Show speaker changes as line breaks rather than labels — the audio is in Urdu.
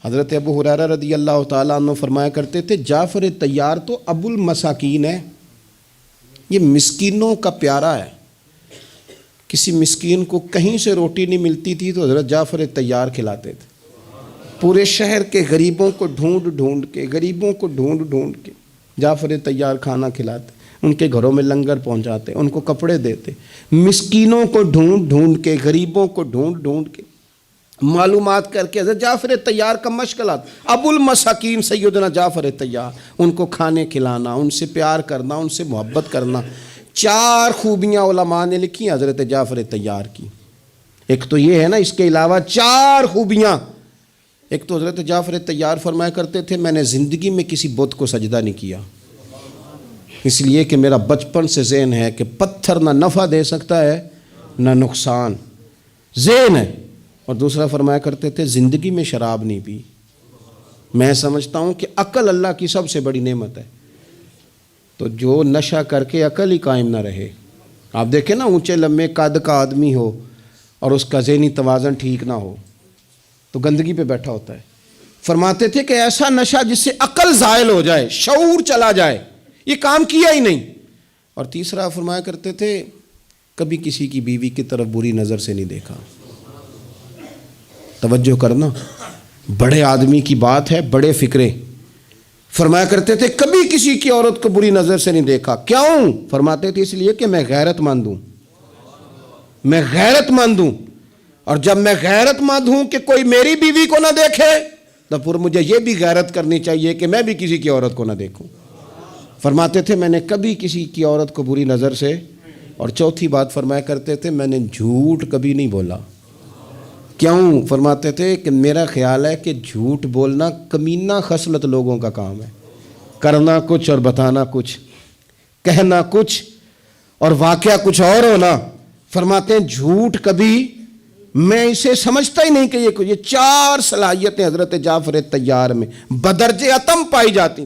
حضرت ابو ہریرہ رضی اللہ تعالیٰ عنہ فرمایا کرتے تھے جعفر طیار تو ابو المساکین ہے، یہ مسکینوں کا پیارا ہے۔ کسی مسکین کو کہیں سے روٹی نہیں ملتی تھی تو حضرت جعفر طیار کھلاتے تھے، پورے شہر کے غریبوں کو ڈھونڈ کے جعفر طیار کھانا کھلاتے، ان کے گھروں میں لنگر پہنچاتے، ان کو کپڑے دیتے، مسکینوں کو ڈھونڈ کے، غریبوں کو ڈھونڈ کے معلومات کر کے حضرت جعفر طیار کا مشغلہ ابو المساکین سیدنا جعفر طیار، ان کو کھانے کھلانا، ان سے پیار کرنا، ان سے محبت کرنا۔ 4 خوبیاں علماء نے لکھی حضرت جعفر طیار کی، ایک تو یہ ہے نا، اس کے علاوہ 4 خوبیاں۔ ایک تو حضرت جعفر طیار فرمایا کرتے تھے میں نے زندگی میں کسی بت کو سجدہ نہیں کیا، اس لیے کہ میرا بچپن سے ذہن ہے کہ پتھر نہ نفع دے سکتا ہے نہ نقصان، ذہن ہے۔ اور دوسرا فرمایا کرتے تھے زندگی میں شراب نہیں پی، میں سمجھتا ہوں کہ عقل اللہ کی سب سے بڑی نعمت ہے، تو جو نشہ کر کے عقل ہی قائم نہ رہے، آپ دیکھیں نا اونچے لمبے قد کا آدمی ہو اور اس کا ذہنی توازن ٹھیک نہ ہو تو گندگی پہ بیٹھا ہوتا ہے۔ فرماتے تھے کہ ایسا نشہ جس سے عقل زائل ہو جائے، شعور چلا جائے، یہ کام کیا ہی نہیں۔ اور تیسرا فرمایا کرتے تھے کبھی کسی کی بیوی کی طرف بری نظر سے نہیں دیکھا۔ توجہ کرنا، بڑے آدمی کی بات ہے، بڑے فکرے۔ فرمایا کرتے تھے کبھی کسی کی عورت کو بری نظر سے نہیں دیکھا۔ کیوں؟ فرماتے تھے اس لیے کہ میں غیرت مند ہوں، میں غیرت مند ہوں، اور جب میں غیرت مند ہوں کہ کوئی میری بیوی کو نہ دیکھے تو پھر مجھے یہ بھی غیرت کرنی چاہیے کہ میں بھی کسی کی عورت کو نہ دیکھوں۔ فرماتے تھے میں نے کبھی کسی کی عورت کو بری نظر سے، اور چوتھی بات فرمایا کرتے تھے میں نے جھوٹ کبھی نہیں بولا۔ کیوں؟ فرماتے تھے کہ میرا خیال ہے کہ جھوٹ بولنا کمینہ خصلت لوگوں کا کام ہے، کرنا کچھ اور بتانا کچھ، کہنا کچھ اور واقعہ کچھ اور ہونا۔ فرماتے ہیں جھوٹ کبھی، میں اسے سمجھتا ہی نہیں کہ یہ 4 صلاحیتیں حضرت جعفر طیار میں بدرجہ اتم پائی جاتی۔